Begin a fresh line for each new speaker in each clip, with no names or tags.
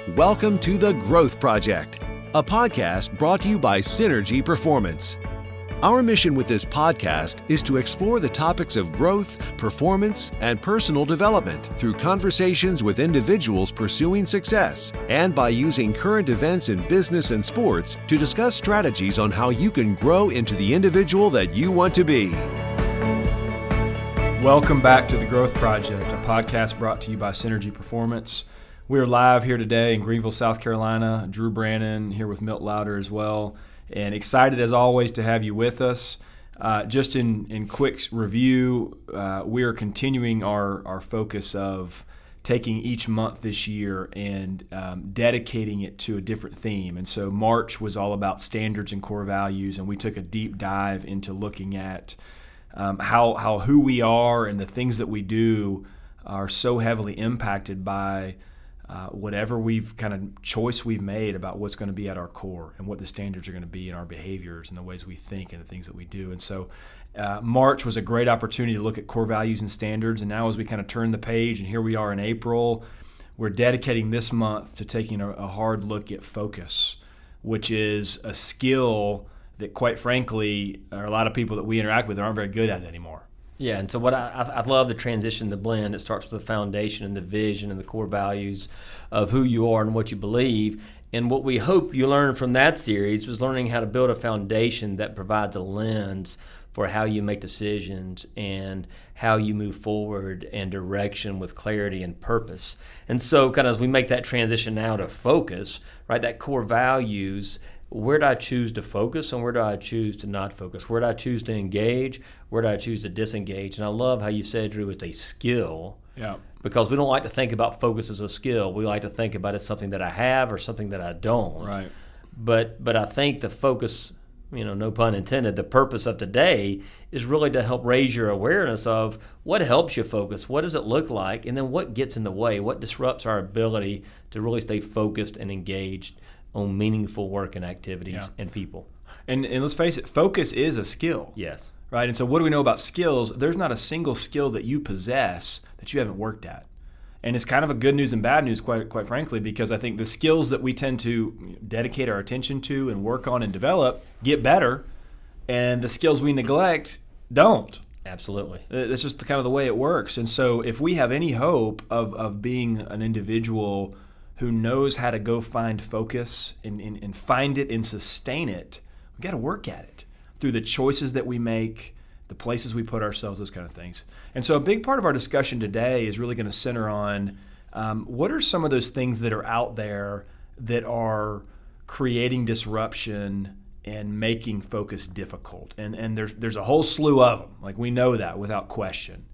Welcome to The Growth Project, a podcast brought to you by Synergy Performance. Our mission with this podcast is to explore the topics of growth, performance, and personal development through conversations with individuals pursuing success and by using current events in business and sports to discuss strategies on how you can grow into the individual that you want to be.
Welcome back to The Growth Project, a podcast brought to you by Synergy Performance. We're live here today in Greenville, South Carolina. Drew Brannon here with Milt Lowder as well. And excited as always to have you with us. Just in quick review, we are continuing our focus of taking each month this year and dedicating it to a different theme. And so March was all about standards and core values, and we took a deep dive into looking at how who we are and the things that we do are so heavily impacted by whatever choice we've made about what's going to be at our core and what the standards are going to be in our behaviors and the ways we think and the things that we do. And so March was a great opportunity to look at core values and standards. And now as we kind of turn the page, and here we are in April, we're dedicating this month to taking a hard look at focus, which is a skill that, quite frankly, a lot of people that we interact with aren't very good at anymore.
Yeah, and so what I love the transition, the blend. It starts with the foundation and the vision and the core values of who you are and what you believe. And what we hope you learned from that series was learning how to build a foundation that provides a lens for how you make decisions and how you move forward and direction with clarity and purpose. And so kind of as we make that transition now to focus, right, that core values, where do I choose to focus and where do I choose to not focus? Where do I choose to engage? Where do I choose to disengage? And I love how you said, Drew, it's a skill.
Yeah.
Because we don't like to think about focus as a skill. We like to think about it as something that I have or something that I don't.
Right.
But I think the focus, no pun intended, the purpose of today is really to help raise your awareness of what helps you focus, what does it look like, and then what gets in the way, what disrupts our ability to really stay focused and engaged on meaningful work and activities and people.
And let's face it, focus is a skill.
Yes.
Right? And so what do we know about skills? There's not a single skill that you possess that you haven't worked at. And it's kind of a good news and bad news, quite frankly, because I think the skills that we tend to dedicate our attention to and work on and develop get better, and the skills we neglect don't.
Absolutely.
That's just kind of the way it works. And so if we have any hope of being an individual who knows how to go find focus and find it and sustain it, we got to work at it through the choices that we make, the places we put ourselves, those kind of things. And so a big part of our discussion today is really going to center on what are some of those things that are out there that are creating disruption and making focus difficult. And there's a whole slew of them. Like, we know that without question.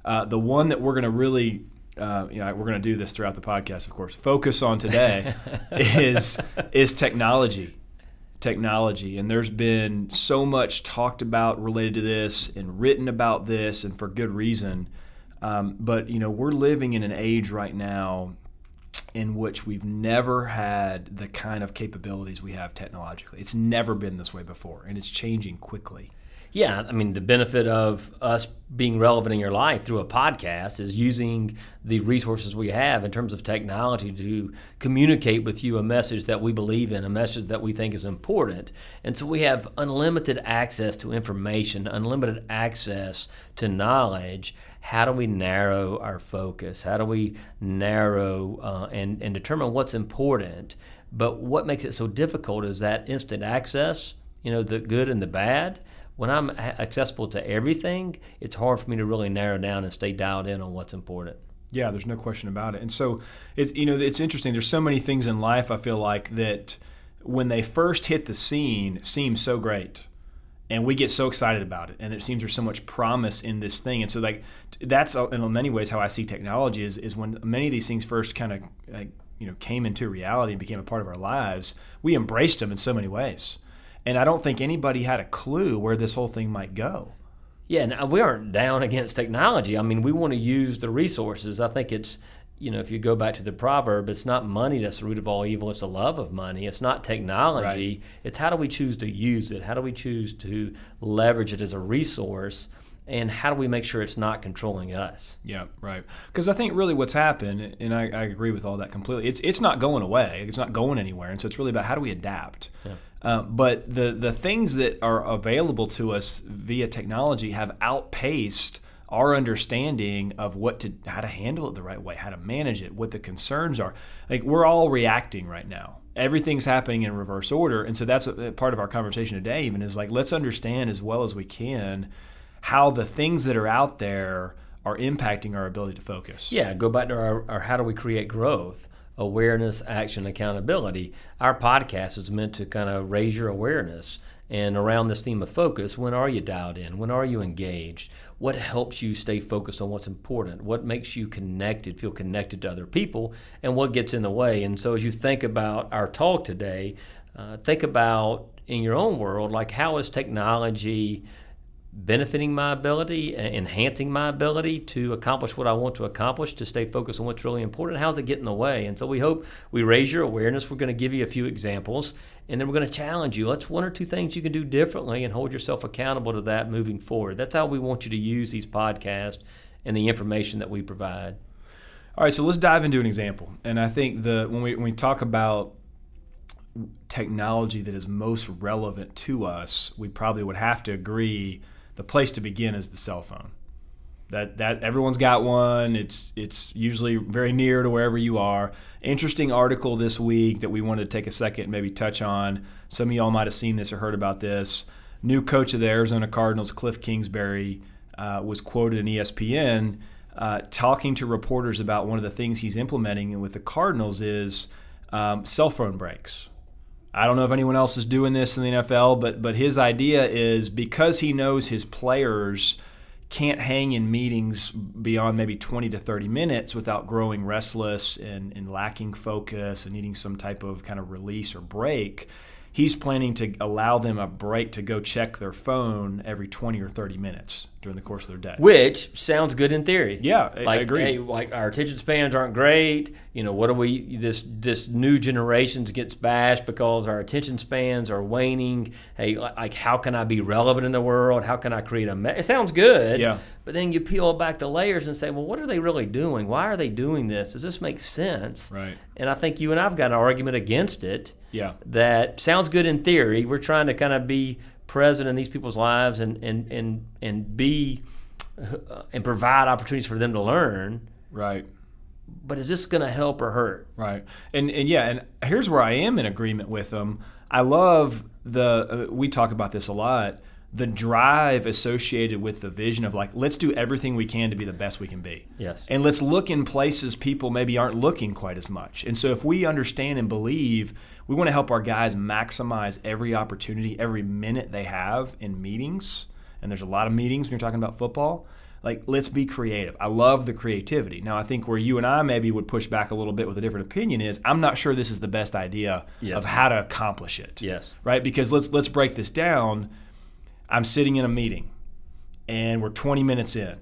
The one that we're going to really we're going to do this throughout the podcast, of course, focus on today is technology. And there's been so much talked about related to this and written about this, and for good reason. But we're living in an age right now in which we've never had the kind of capabilities we have technologically. It's never been this way before, and it's changing quickly.
Yeah, the benefit of us being relevant in your life through a podcast is using the resources we have in terms of technology to communicate with you a message that we believe in, a message that we think is important. And so we have unlimited access to information, unlimited access to knowledge. How do we narrow our focus? How do we narrow and determine what's important? But what makes it so difficult is that instant access, the good and the bad. When I'm accessible to everything, it's hard for me to really narrow down and stay dialed in on what's important.
Yeah, there's no question about it. And so it's interesting. There's so many things in life, I feel like, that when they first hit the scene seem so great, and we get so excited about it, and it seems there's so much promise in this thing. And so that's in many ways how I see technology is when many of these things first kind of came into reality and became a part of our lives, we embraced them in so many ways. And I don't think anybody had a clue where this whole thing might go.
Yeah, and we aren't down against technology. We want to use the resources. I think it's, if you go back to the proverb, it's not money that's the root of all evil, it's the love of money. It's not technology. Right. It's how do we choose to use it? How do we choose to leverage it as a resource? and how do we make sure it's not controlling us?
Yeah, right. Because I think really what's happened, and I agree with all that completely, it's not going away. It's not going anywhere. And so it's really about how do we adapt. Yeah. But the things that are available to us via technology have outpaced our understanding of how to handle it the right way, how to manage it, what the concerns are. Like, we're all reacting right now. Everything's happening in reverse order. And so that's a part of our conversation today even is like, let's understand as well as we can how the things that are out there are impacting our ability to focus.
Yeah, go back to our how do we create growth, awareness, action, accountability. Our podcast is meant to kind of raise your awareness. And around this theme of focus, when are you dialed in? When are you engaged? What helps you stay focused on what's important? What makes you feel connected to other people? And what gets in the way? And so as you think about our talk today, think about in your own world, like how is technology benefiting my ability, enhancing my ability to accomplish what I want to accomplish, to stay focused on what's really important? How's it get in the way? And so we hope we raise your awareness. We're going to give you a few examples, and then we're going to challenge you. What's one or two things you can do differently and hold yourself accountable to that moving forward? That's how we want you to use these podcasts and the information that we provide.
All right, so let's dive into an example. And I think when we talk about technology that is most relevant to us, we probably would have to agree the place to begin is the cell phone. That everyone's got one. It's usually very near to wherever you are. Interesting article this week that we wanted to take a second and maybe touch on. Some of y'all might have seen this or heard about this. New coach of the Arizona Cardinals, Kliff Kingsbury, was quoted in ESPN talking to reporters about one of the things he's implementing with the Cardinals is cell phone breaks. I don't know if anyone else is doing this in the NFL, but his idea is because he knows his players can't hang in meetings beyond maybe 20 to 30 minutes without growing restless and lacking focus and needing some type of kind of release or break, he's planning to allow them a break to go check their phone every 20 or 30 minutes during the course of their day.
Which sounds good in theory.
Yeah, I agree.
Hey, like our attention spans aren't great. You know, what do we? This new generations gets bashed because our attention spans are waning. Hey, like how can I be relevant in the world? How can I create it sounds good.
Yeah.
But then you peel back the layers and say, well, what are they really doing? Why are they doing this? Does this make sense?
Right.
And I think you and I've got an argument against it.
Yeah.
That sounds good in theory. We're trying to kind of be present in these people's lives and be and provide opportunities for them to learn.
Right.
But is this going to help or hurt?
Right. And here's where I am in agreement with them. I love we talk about this a lot, the drive associated with the vision of like, let's do everything we can to be the best we can be.
Yes.
And let's look in places people maybe aren't looking quite as much. And so if we understand and believe, we want to help our guys maximize every opportunity, every minute they have in meetings. And there's a lot of meetings when you're talking about football. Like, let's be creative. I love the creativity. Now, I think where you and I maybe would push back a little bit with a different opinion is I'm not sure this is the best idea of how to accomplish it.
Yes.
Right? Because let's break this down. I'm sitting in a meeting, and we're 20 minutes in.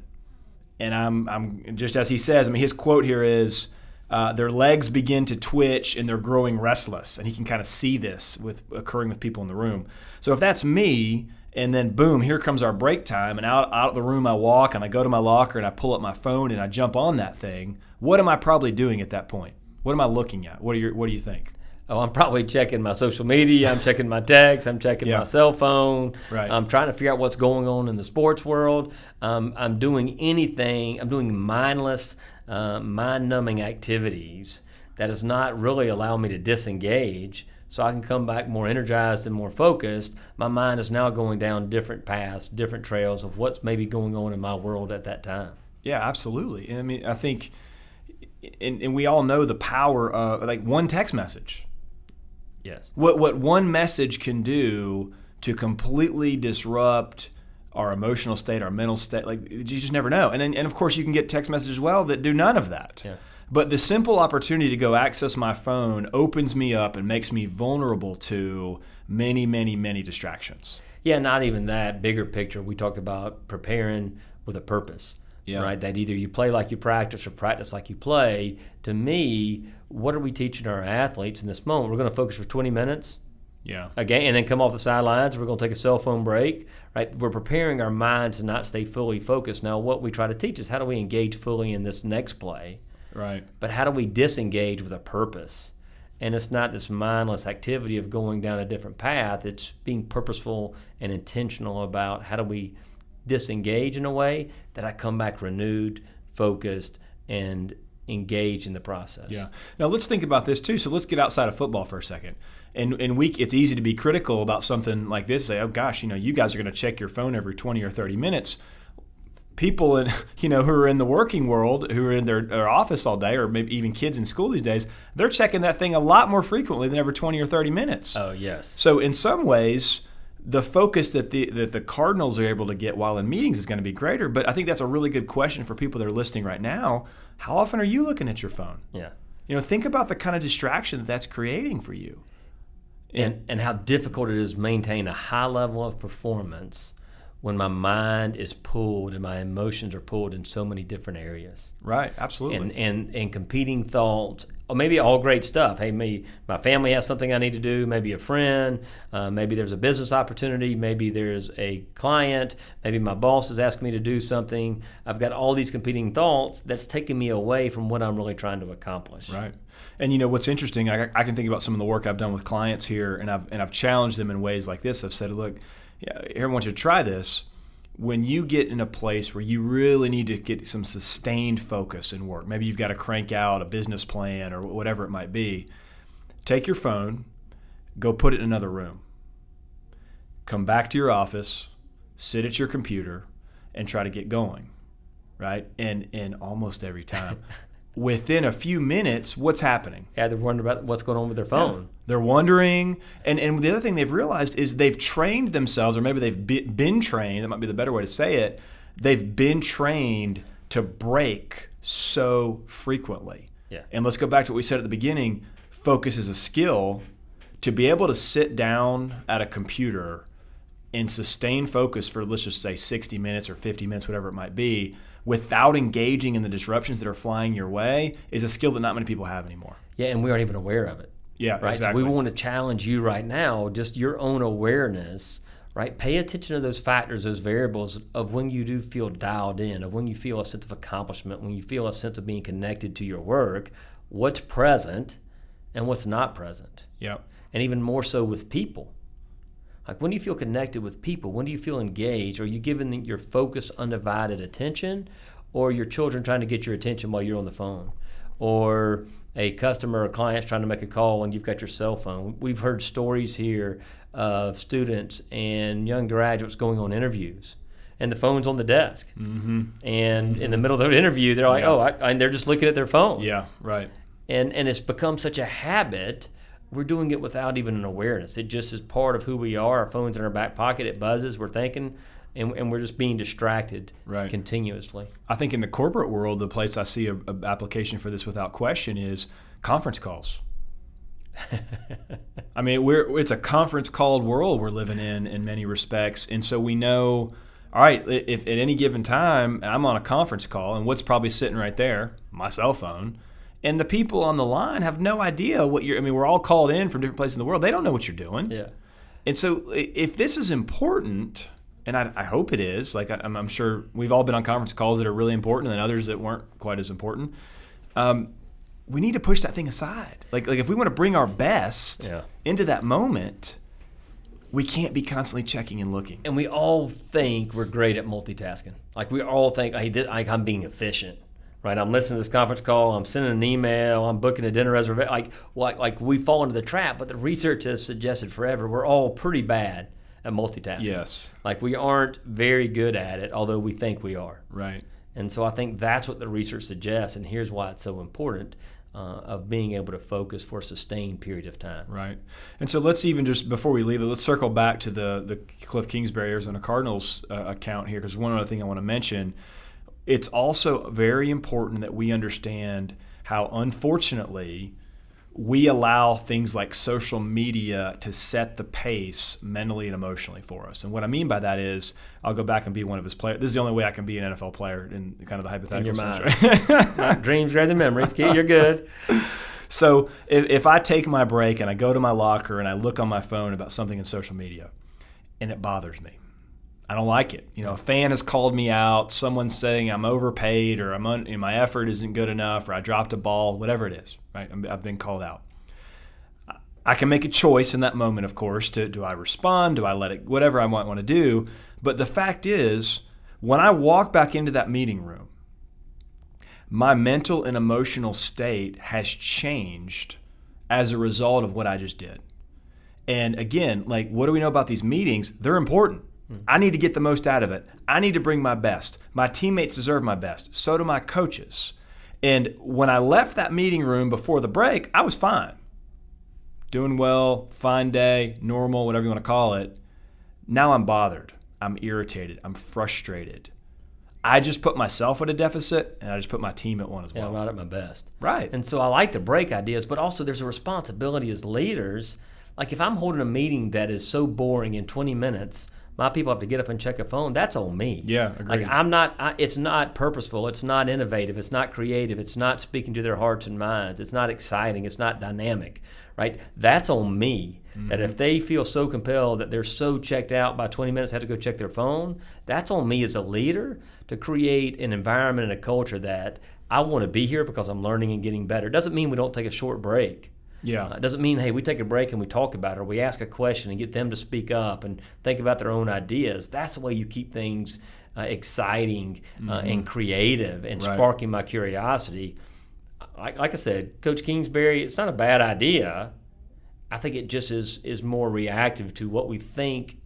And I'm just as he says, I mean, his quote here is, their legs begin to twitch and they're growing restless. And he can kind of see this occurring with people in the room. So if that's me, and then boom, here comes our break time, and out of the room I walk and I go to my locker and I pull up my phone and I jump on that thing, what am I probably doing at that point? What am I looking at? What do you think?
Oh, I'm probably checking my social media. I'm checking my texts. I'm checking my cell phone.
Right.
I'm trying to figure out what's going on in the sports world. I'm doing anything. I'm doing mindless, mind-numbing activities that is not really allowing me to disengage so I can come back more energized and more focused. My mind is now going down different paths, different trails of what's maybe going on in my world at that time.
Yeah, absolutely. And I mean, I think, and we all know the power of like one text message.
Yes.
What one message can do to completely disrupt our emotional state, our mental state, like you just never know. And of course you can get text messages as well that do none of that.
Yeah.
But the simple opportunity to go access my phone opens me up and makes me vulnerable to many, many, many distractions.
Yeah, not even that. Bigger picture, we talk about preparing with a purpose. Yeah. Right? That either you play like you practice or practice like you play. To me, what are we teaching our athletes in this moment? We're going to focus for 20 minutes. a game, and then come off the sidelines. We're going to take a cell phone break, right? We're preparing our mind to not stay fully focused. Now, what we try to teach is how do we engage fully in this next play,
right?
But how do we disengage with a purpose? And it's not this mindless activity of going down a different path. It's being purposeful and intentional about how do we disengage in a way that I come back renewed, focused, and engage in the process.
Yeah. Now let's think about this too. So let's get outside of football for a second. And it's easy to be critical about something like this. Say, oh gosh, you guys are going to check your phone every 20 or 30 minutes. People who are in the working world, who are in their office all day, or maybe even kids in school these days, they're checking that thing a lot more frequently than every 20 or 30 minutes.
Oh yes.
So in some ways, the focus that the Cardinals are able to get while in meetings is going to be greater. But I think that's a really good question for people that are listening right now. How often are you looking at your phone?
Yeah.
Think about the kind of distraction that's creating for you.
And how difficult it is to maintain a high level of performance when my mind is pulled and my emotions are pulled in so many different areas.
Right, absolutely.
And competing thoughts, or maybe all great stuff. Hey, my family has something I need to do, maybe a friend, maybe there's a business opportunity, maybe there's a client, maybe my boss is asking me to do something. I've got all these competing thoughts that's taking me away from what I'm really trying to accomplish.
Right. And what's interesting, I can think about some of the work I've done with clients here, and I've challenged them in ways like this. I've said, look, here I want you to try this. When you get in a place where you really need to get some sustained focus in work, maybe you've got to crank out a business plan or whatever it might be, take your phone, go put it in another room. Come back to your office, sit at your computer, and try to get going, right? And almost every time, within a few minutes, what's happening?
Yeah, they're wondering about what's going on with their phone.
Yeah. They're wondering, and the other thing they've realized is they've trained themselves, or maybe they've been trained, that might be the better way to say it, they've been trained to break so frequently.
Yeah.
And let's go back to what we said at the beginning, focus is a skill. To be able to sit down at a computer and sustain focus for, let's just say, 60 minutes or 50 minutes, whatever it might be, without engaging in the disruptions that are flying your way is a skill that not many people have anymore.
Yeah, and we aren't even aware of it.
Yeah,
right?
Exactly.
So we want to challenge you right now, just your own awareness, right? Pay attention to those factors, those variables of when you do feel dialed in, of when you feel a sense of accomplishment, when you feel a sense of being connected to your work, what's present and what's not present.
Yep.
And even more so with people. Like, when do you feel connected with people? When do you feel engaged? Are you giving your focus undivided attention, or your children trying to get your attention while you're on the phone? Or a customer or client's trying to make a call and you've got your cell phone? We've heard stories here of students and young graduates going on interviews, and the phone's on the desk.
Mm-hmm.
And in the middle of the interview, they're like, and they're just looking at their phone.
Yeah, right.
And it's become such a habit. We're doing it without even an awareness. It just is part of who we are. Our phone's in our back pocket. It buzzes. We're thinking, and we're just being distracted continuously.
I think in the corporate world, the place I see an application for this without question is conference calls. I mean, it's a conference called world we're living in many respects. And so we know, all right, if at any given time I'm on a conference call, and what's probably sitting right there? My cell phone. And the people on the line have no idea what we're all called in from different places in the world. They don't know what you're doing.
Yeah.
And so if this is important, and I hope it is, like I'm sure we've all been on conference calls that are really important and others that weren't quite as important, we need to push that thing aside. Like if we want to bring our best into that moment, we can't be constantly checking and looking.
And we all think we're great at multitasking. Like, we all think, I'm being efficient. Right, I'm listening to this conference call, I'm sending an email, I'm booking a dinner reservation. Like we fall into the trap, but the research has suggested forever we're all pretty bad at multitasking.
Yes.
Like, we aren't very good at it, although we think we are.
Right.
And so I think that's what the research suggests, and here's why it's so important, of being able to focus for a sustained period of time.
Right. And so let's even just, before we leave it, let's circle back to the Kliff Kingsbury Arizona Cardinals account here, because one other thing I want to mention. It's also very important that we understand how, unfortunately, we allow things like social media to set the pace mentally and emotionally for us. And what I mean by that is, I'll go back and be one of his players. This is the only way I can be an NFL player in kind of the hypothetical sense. Right?
Dreams rather than memories. Kid, you're good.
So if I take my break and I go to my locker and I look on my phone about something in social media and it bothers me, I don't like it. A fan has called me out, someone's saying I'm overpaid or my effort isn't good enough or I dropped a ball, whatever it is, right? I've been called out. I can make a choice in that moment, of course, do I respond, do I let it, whatever I might want to do. But the fact is, when I walk back into that meeting room, my mental and emotional state has changed as a result of what I just did. And again, like, what do we know about these meetings? They're important. I need to get the most out of it. I need to bring my best. My teammates deserve my best. So do my coaches. And when I left that meeting room before the break, I was fine. Doing well, fine day, normal, whatever you want to call it. Now I'm bothered. I'm irritated. I'm frustrated. I just put myself at a deficit, and I just put my team at one as well.
Yeah, I'm not at my best.
Right.
And so I like the break ideas, but also there's a responsibility as leaders. Like if I'm holding a meeting that is so boring in 20 minutes, my people have to get up and check a phone. That's on me.
Yeah, agreed.
Like it's not purposeful. It's not innovative. It's not creative. It's not speaking to their hearts and minds. It's not exciting. It's not dynamic, right? That's on me. Mm-hmm. That if they feel so compelled that they're so checked out by 20 minutes, have to go check their phone, that's on me as a leader to create an environment and a culture that I want to be here because I'm learning and getting better. It doesn't mean we don't take a short break.
Yeah.
It doesn't mean, hey, we take a break and we talk about it, or we ask a question and get them to speak up and think about their own ideas. That's the way you keep things exciting and creative and sparking my curiosity. Like I said, Coach Kingsbury, it's not a bad idea. I think it just is more reactive to what we think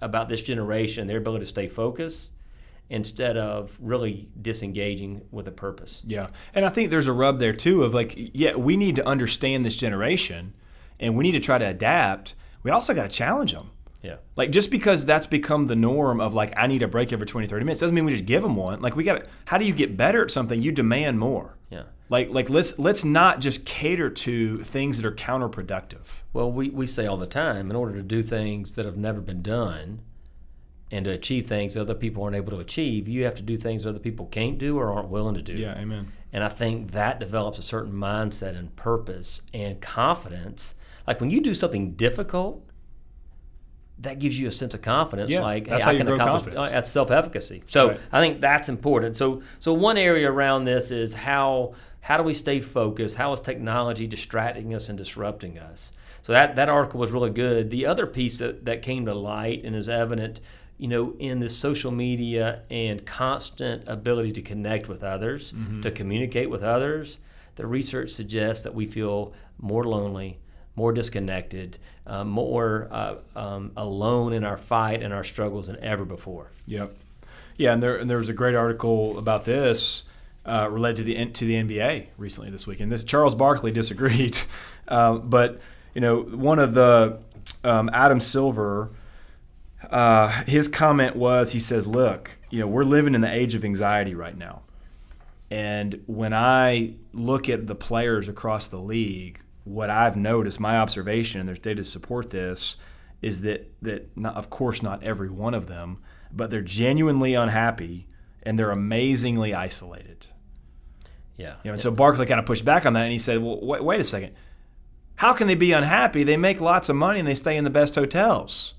about this generation, their ability to stay focused, instead of really disengaging with a purpose.
Yeah. And I think there's a rub there too of like, yeah, we need to understand this generation and we need to try to adapt. We also got to challenge them.
Yeah.
Like just because that's become the norm of like, I need a break every 20, 30 minutes doesn't mean we just give them one. Like how do you get better at something? You demand more.
Yeah.
Like let's not just cater to things that are counterproductive.
Well, we say all the time, in order to do things that have never been done, and to achieve things other people aren't able to achieve, you have to do things other people can't do or aren't willing to do.
Yeah, amen.
And I think that develops a certain mindset and purpose and confidence. Like when you do something difficult, that gives you a sense of confidence.
Yeah,
like,
that's
hey,
how
I
you
can
grow
accomplish.
confidence.
That's self-efficacy. So
right.
I think that's important. So one area around this is how do we stay focused? How is technology distracting us and disrupting us? So that article was really good. The other piece that came to light and is evident, in the social media and constant ability to connect with others, to communicate with others, the research suggests that we feel more lonely, more disconnected, more alone in our fight and our struggles than ever before.
Yep. Yeah, and there was a great article about this related to the NBA recently this week. And Charles Barkley disagreed, but one of the Adam Silver. His comment was, he says, look, we're living in the age of anxiety right now. And when I look at the players across the league, what I've noticed, my observation, and there's data to support this, is that not, of course, not every one of them, but they're genuinely unhappy and they're amazingly isolated.
Yeah.
And so Barkley kind of pushed back on that, and he said, well, wait a second. How can they be unhappy? They make lots of money and they stay in the best hotels.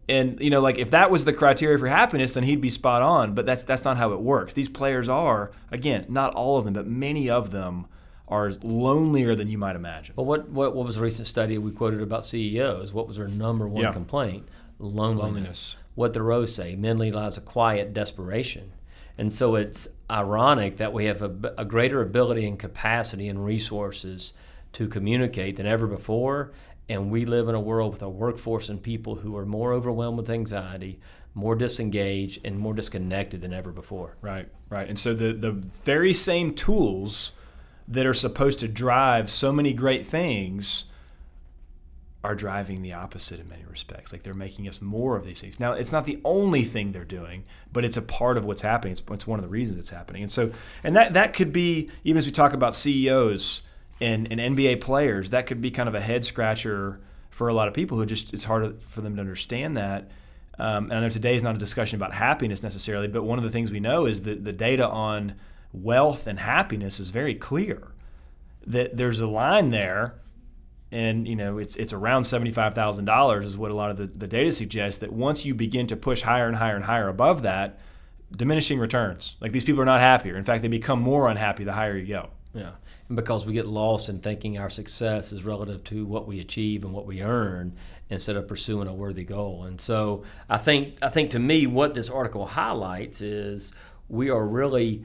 And, like if that was the criteria for happiness, then he'd be spot on. But that's not how it works. These players are, again, not all of them, but many of them are lonelier than you might imagine.
Well, what was a recent study we quoted about CEOs? What was their number one complaint? Loneliness. What the Thoreau say? Mentally lies a quiet desperation. And so it's ironic that we have a greater ability and capacity and resources to communicate than ever before. And we live in a world with a workforce and people who are more overwhelmed with anxiety, more disengaged, and more disconnected than ever before.
Right. And so the very same tools that are supposed to drive so many great things are driving the opposite in many respects. Like they're making us more of these things. Now, it's not the only thing they're doing, but it's a part of what's happening. It's one of the reasons it's happening. And that could be, even as we talk about CEOs and NBA players, that could be kind of a head scratcher for a lot of people who just, it's hard for them to understand that. And I know today is not a discussion about happiness necessarily, but one of the things we know is that the data on wealth and happiness is very clear. that there's a line there, and it's around $75,000 is what a lot of the data suggests, that once you begin to push higher and higher and higher above that, diminishing returns. Like, these people are not happier. In fact, they become more unhappy the higher you go.
Yeah, and because we get lost in thinking our success is relative to what we achieve and what we earn instead of pursuing a worthy goal. And so I think to me what this article highlights is we are really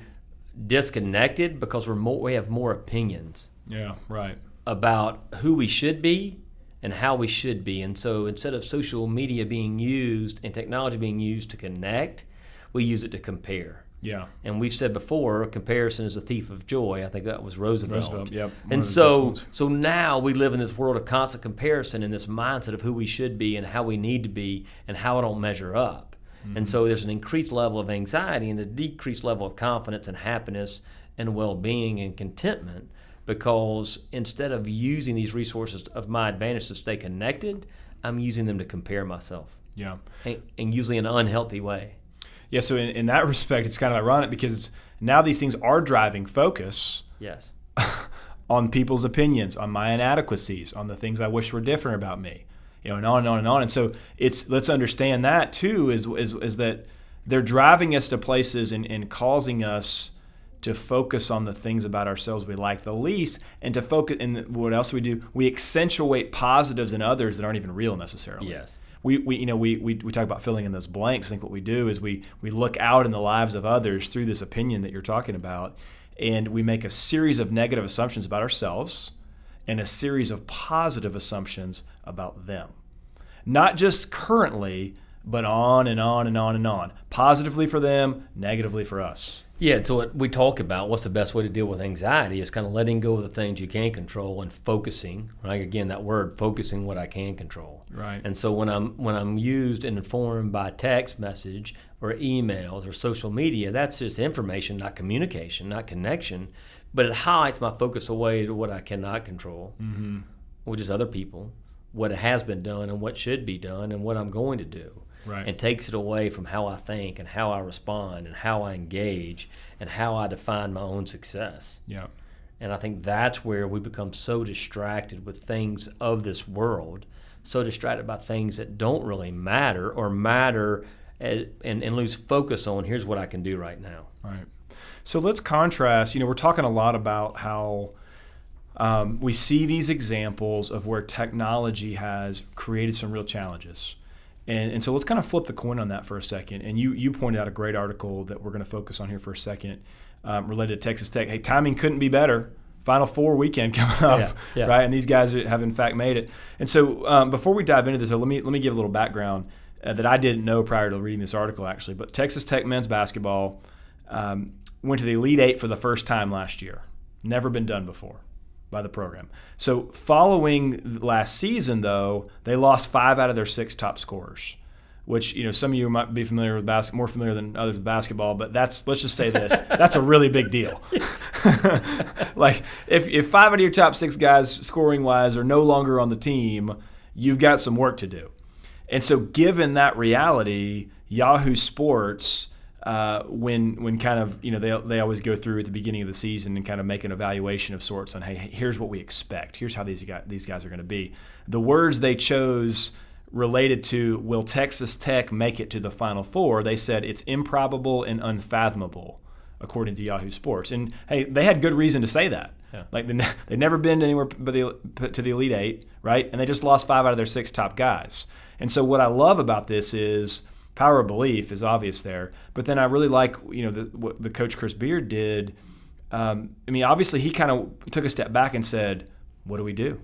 disconnected because we have more opinions.
Yeah, right.
About who we should be and how we should be. And so instead of social media being used and technology being used to connect, we use it to compare.
Yeah.
And we've said before, comparison is a thief of joy. I think that was Roosevelt.
Yep.
And so now we live in this world of constant comparison and this mindset of who we should be and how we need to be and how it don't measure up. Mm-hmm. And so there's an increased level of anxiety and a decreased level of confidence and happiness and well-being and contentment, because instead of using these resources of my advantage to stay connected, I'm using them to compare myself.
Yeah.
And usually in an unhealthy way.
Yeah, so in that respect, it's kind of ironic because now these things are driving focus.
Yes.
On people's opinions, on my inadequacies, on the things I wish were different about me, and on and on and on. And so let's understand that too is that they're driving us to places and causing us to focus on the things about ourselves we like the least, and to focus. And what else do we do? We accentuate positives in others that aren't even real necessarily.
Yes.
We talk about filling in those blanks. I think what we do is we look out in the lives of others through this opinion that you're talking about, and we make a series of negative assumptions about ourselves and a series of positive assumptions about them. Not just currently, but on and on and on and on. Positively for them, negatively for us.
Yeah, so what we talk about, what's the best way to deal with anxiety is kind of letting go of the things you can't control and focusing, right? Again, that word, focusing what I can control.
Right.
And so when I'm used and informed by text message or emails or social media, that's just information, not communication, not connection, but it highlights my focus away to what I cannot control, mm-hmm. which is other people, what has been done and what should be done and what I'm going to do. Right. And takes it away from how I think and how I respond and how I engage and how I define my own success.
Yeah. And
I think that's where we become so distracted with things of this world, so distracted by things that don't really matter or matter and lose focus on here's what I can do right now.
Right. So let's contrast. We're talking a lot about how we see these examples of where technology has created some real challenges. And so let's kind of flip the coin on that for a second. And you pointed out a great article that we're going to focus on here for a second related to Texas Tech. Hey, timing couldn't be better. Final Four weekend coming up, right? And these guys have in fact made it. And so before we dive into this, let me give a little background that I didn't know prior to reading this article actually. But Texas Tech men's basketball went to the Elite Eight for the first time last year. Never been done before by the program. So following last season, though, they lost 5 out of their 6 top scorers, which some of you might be familiar with more familiar than others with basketball, but let's just say this, that's a really big deal. Like if 5 out of your top 6 guys scoring wise are no longer on the team, you've got some work to do. And so given that reality, Yahoo Sports when kind of they always go through at the beginning of the season and kind of make an evaluation of sorts on, hey, here's what we expect, here's how these guys are going to be. The words they chose related to will Texas Tech make it to the Final Four, they said it's improbable and unfathomable, according to Yahoo Sports. And hey, they had good reason to say that. Yeah. Like they've never been anywhere but to the Elite Eight, right? And they just lost 5 out of their 6 top guys. And so what I love about this is power of belief is obvious there, but then I really like what the coach Chris Beard did. Obviously he kind of took a step back and said, "What do we do?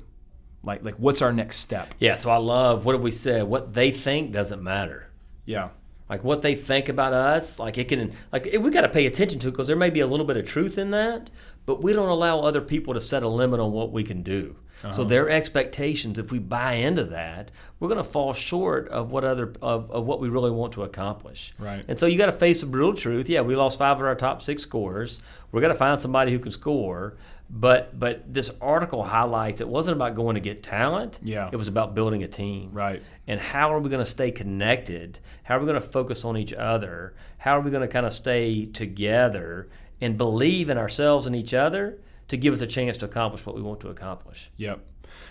Like what's our next step?"
Yeah. So I love what have we said? What they think doesn't matter.
Yeah.
Like what they think about us, we got to pay attention to it because there may be a little bit of truth in that, but we don't allow other people to set a limit on what we can do. Uh-huh. So their expectations, if we buy into that, we're going to fall short of what we really want to accomplish.
Right.
And so you got to face the brutal truth. Yeah, we lost 5 of our top 6 scorers. We're going to find somebody who can score. But this article highlights it wasn't about going to get talent.
Yeah.
It was about building a team.
Right.
And how are we going to stay connected? How are we going to focus on each other? How are we going to kind of stay together and believe in ourselves and each other to give us a chance to accomplish what we want to accomplish.
Yep.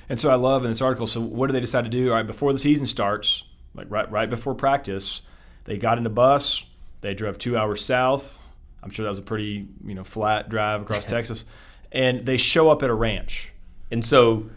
And so I love in this article, so what do they decide to do? All right, before the season starts, like right before practice, they got in a bus, they drove 2 hours south. I'm sure that was a pretty flat drive across Texas. And they show up at a ranch.
And so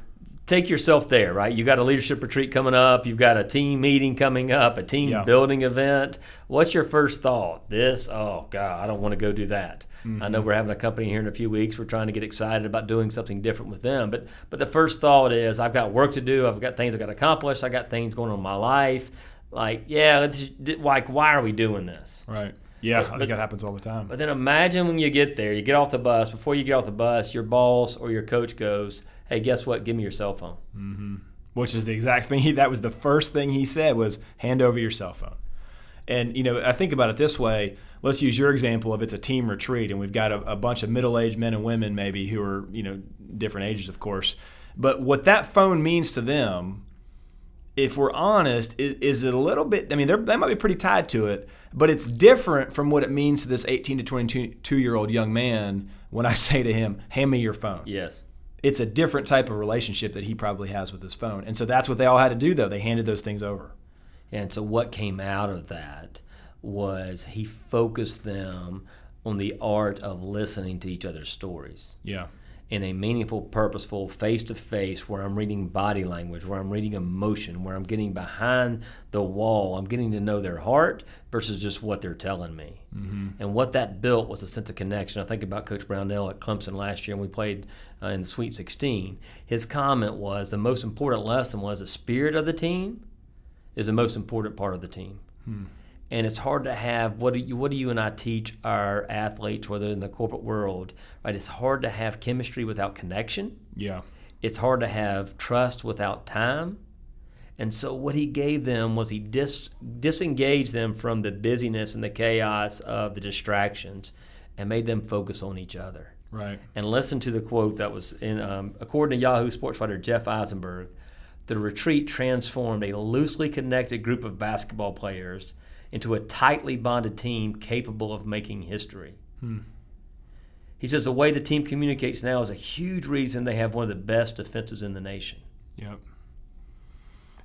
take yourself there, right? You got a leadership retreat coming up. You've got a team meeting coming up, a team building event. What's your first thought? Oh, God, I don't want to go do that. Mm-hmm. I know we're having a company here in a few weeks. We're trying to get excited about doing something different with them. But the first thought is, I've got work to do. I've got things I've got to accomplish. I got things going on in my life. Why are we doing this?
Right. Yeah, I think that happens all the time.
But then imagine when you get there, you get off the bus. Before you get off the bus, your boss or your coach goes, hey, guess what? Give me your cell phone.
Mm-hmm. Which is the exact thing. That was the first thing he said was, hand over your cell phone. And, I think about it this way. Let's use your example of it's a team retreat, and we've got a bunch of middle-aged men and women maybe who are, different ages, of course. But what that phone means to them, if we're honest, is it a little bit – they might be pretty tied to it, but it's different from what it means to this 18 to 22-year-old young man when I say to him, hand me your phone.
Yes.
It's a different type of relationship that he probably has with his phone. And so that's what they all had to do, though. They handed those things over.
And so what came out of that was he focused them on the art of listening to each other's stories.
Yeah.
In a meaningful, purposeful, face-to-face, where I'm reading body language, where I'm reading emotion, where I'm getting behind the wall. I'm getting to know their heart versus just what they're telling me. Mm-hmm. And what that built was a sense of connection. I think about Coach Brownell at Clemson last year, and we played in the Sweet 16. His comment was the most important lesson was the spirit of the team is the most important part of the team. And it's hard to have, what do you and I teach our athletes, whether in the corporate world, right? It's hard to have chemistry without connection.
Yeah.
It's hard to have trust without time. And so what he gave them was he disengaged them from the busyness and the chaos of the distractions and made them focus on each other.
Right.
And listen to the quote that was in, according to Yahoo sports writer Jeff Eisenberg, the retreat transformed a loosely connected group of basketball players into a tightly bonded team capable of making history. He says the way the team communicates now is a huge reason they have one of the best defenses in the nation.
Yep.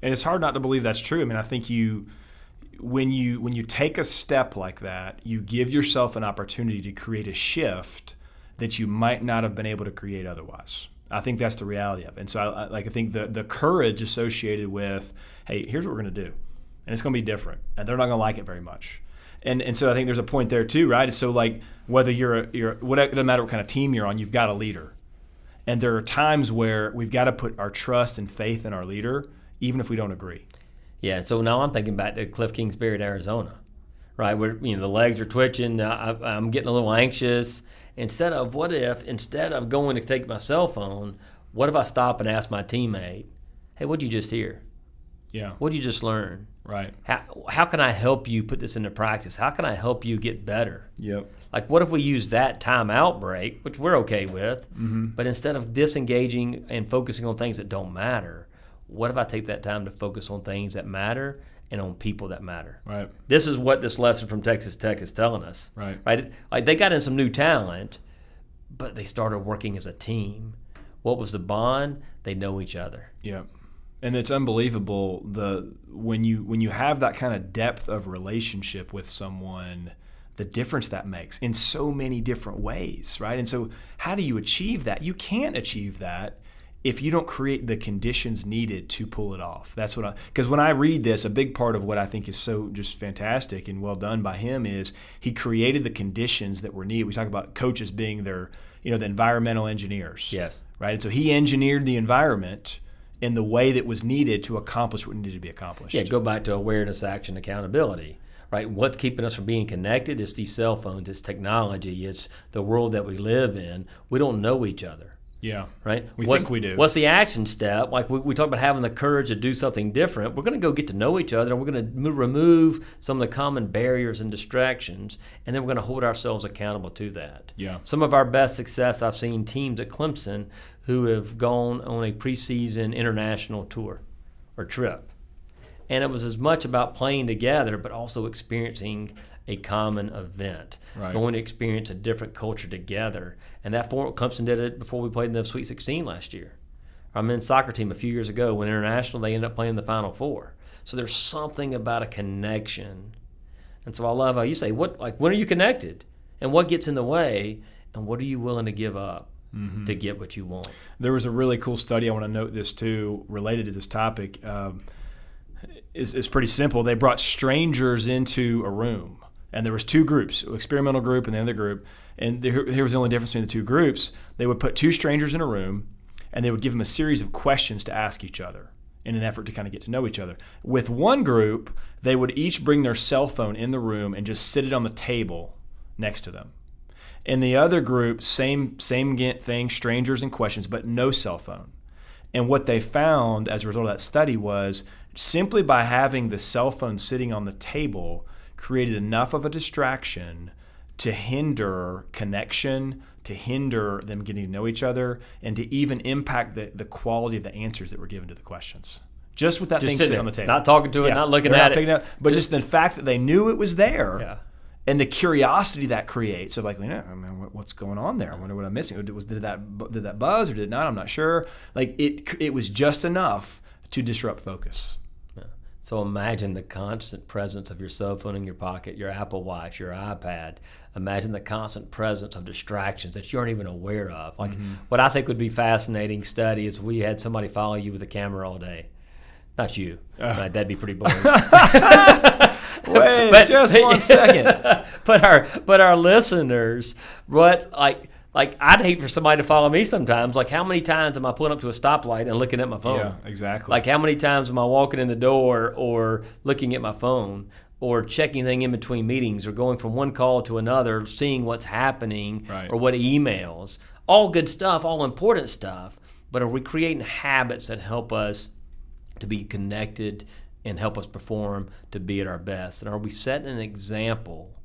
And it's hard not to believe that's true. I think when you take a step like that, you give yourself an opportunity to create a shift that you might not have been able to create otherwise. I think that's the reality of it. And so I think the courage associated with, hey, here's what we're going to do. And it's going to be different. And they're not going to like it very much. And so I think there's a point there too, right? So like whether you're it doesn't matter what kind of team you're on, you've got a leader. And there are times where we've got to put our trust and faith in our leader, even if we don't agree. Yeah.
So now I'm thinking back to Kliff Kingsbury at Arizona, right? Where the legs are twitching, I'm getting a little anxious. Instead of going to take my cell phone, what if I stop and ask my teammate, hey, what'd you just hear?
Yeah.
What'd you just learn?
Right.
How can I help you put this into practice? How can I help you get better?
Yep.
Like, what if we use that timeout break, which we're okay with, but instead of disengaging and focusing on things that don't matter, what if I take that time to focus on things that matter and on people that matter?
Right.
This is what this lesson from Texas Tech is telling us.
Right.
Like, they got in some new talent, but they started working as a team. What was the bond? They know each other.
Yep. And it's unbelievable when you have that kind of depth of relationship with someone, the difference that makes in so many different ways, right? And so how do you achieve that? You can't achieve that if you don't create the conditions needed to pull it off. That's what because when I read this, a big part of what I think is so just fantastic and well done by him is he created the conditions that were needed. We talk about coaches being the environmental engineers.
Yes.
Right? And so he engineered the environment in the way that was needed to accomplish what needed to be accomplished.
Yeah, go back to awareness, action, accountability, right? What's keeping us from being connected is these cell phones, it's technology, it's the world that we live in. We don't know each other.
Yeah.
Right?
We think we do.
What's the action step? Like we talk about having the courage to do something different. We're going to go get to know each other, and we're going to remove some of the common barriers and distractions, and then we're going to hold ourselves accountable to that.
Yeah.
Some of our best success, I've seen teams at Clemson who have gone on a preseason international tour or trip. And it was as much about playing together, but also experiencing a common event,
Right.
going to experience a different culture together. And that Clemson did it before we played in the Sweet 16 last year. Our men's soccer team a few years ago went international. They ended up playing the Final Four. So there's something about a connection. And so I love how you say, when are you connected? And what gets in the way? And what are you willing to give up to get what you want?
There was a really cool study, I want to note this too, related to this topic. It's pretty simple. They brought strangers into a room, and there was two groups, an experimental group and the other group. And here was the only difference between the two groups. They would put two strangers in a room, and they would give them a series of questions to ask each other in an effort to kind of get to know each other. With one group, they would each bring their cell phone in the room and just sit it on the table next to them. In the other group, same thing, strangers and questions, but no cell phone. And what they found as a result of that study was simply by having the cell phone sitting on the table created enough of a distraction to hinder connection, to hinder them getting to know each other, and to even impact the quality of the answers that were given to the questions. Just with that thing sitting on the table.
Not talking to it, not looking at it.
But just the fact that they knew it was there.
Yeah.
And the curiosity that creates of what's going on there? I wonder what I'm missing. Did that buzz or did it not? I'm not sure. It was just enough to disrupt focus.
Yeah. So imagine the constant presence of your cell phone in your pocket, your Apple Watch, your iPad. Imagine the constant presence of distractions that you aren't even aware of. What I think would be fascinating study is we had somebody follow you with a camera all day. Not you. That'd be pretty boring.
Wait, just 1 second.
But our listeners, I'd hate for somebody to follow me sometimes. How many times am I pulling up to a stoplight and looking at my phone?
Yeah, exactly.
How many times am I walking in the door or looking at my phone or checking anything in between meetings or going from one call to another, seeing what's happening or what emails. All good stuff, all important stuff. But are we creating habits that help us to be connected and help us perform to be at our best? And are we setting an example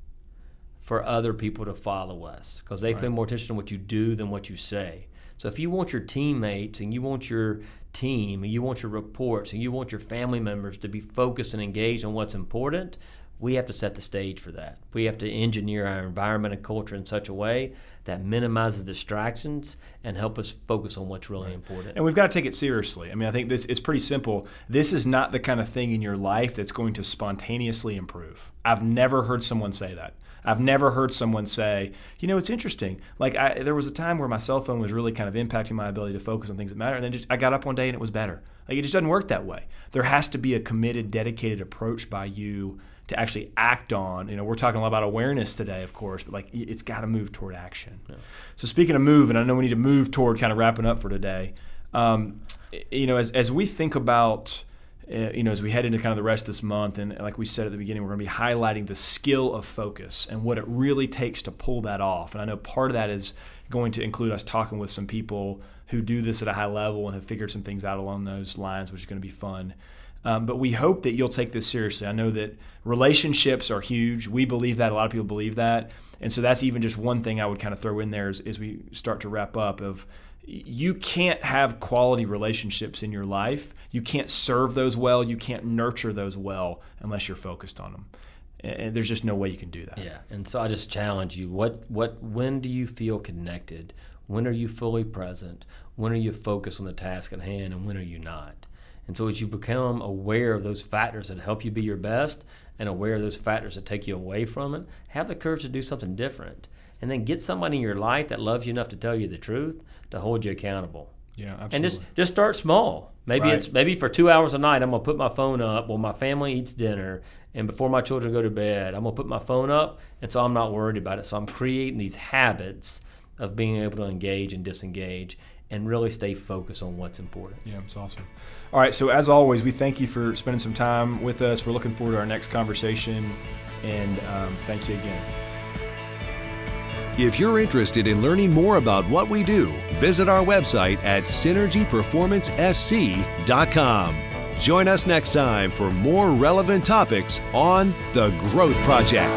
for other people to follow us? Because they pay more attention to what you do than what you say. So if you want your teammates and you want your team and you want your reports and you want your family members to be focused and engaged on what's important, we have to set the stage for that. We have to engineer our environment and culture in such a way that minimizes distractions and help us focus on what's really important.
And we've got to take it seriously. I think this is pretty simple. This is not the kind of thing in your life that's going to spontaneously improve. I've never heard someone say that. I've never heard someone say, it's interesting. There was a time where my cell phone was really kind of impacting my ability to focus on things that matter, and then I got up one day and it was better. It just doesn't work that way. There has to be a committed, dedicated approach by you to actually act on. We're talking a lot about awareness today, of course, but it's got to move toward action. Yeah. So speaking of move, and I know we need to move toward kind of wrapping up for today. As we think about, as we head into kind of the rest of this month, and like we said at the beginning, we're going to be highlighting the skill of focus and what it really takes to pull that off. And I know part of that is going to include us talking with some people who do this at a high level and have figured some things out along those lines, which is going to be fun. But we hope that you'll take this seriously. I know that relationships are huge. We believe that. A lot of people believe that. And so that's even just one thing I would kind of throw in there as we start to wrap up of you can't have quality relationships in your life. You can't serve those well. You can't nurture those well unless you're focused on them. And there's just no way you can do that.
Yeah. And so I just challenge you. When do you feel connected? When are you fully present? When are you focused on the task at hand? And when are you not? And so as you become aware of those factors that help you be your best and aware of those factors that take you away from it, have the courage to do something different. And then get somebody in your life that loves you enough to tell you the truth, to hold you accountable.
Yeah, absolutely.
And just start small. Maybe for 2 hours a night, I'm going to put my phone up while my family eats dinner, and before my children go to bed, I'm going to put my phone up, and so I'm not worried about it. So I'm creating these habits of being able to engage and disengage and really stay focused on what's important.
Yeah, it's awesome. All right, so as always, we thank you for spending some time with us. We're looking forward to our next conversation, and thank you again.
If you're interested in learning more about what we do, visit our website at synergyperformancesc.com. Join us next time for more relevant topics on The Growth Project.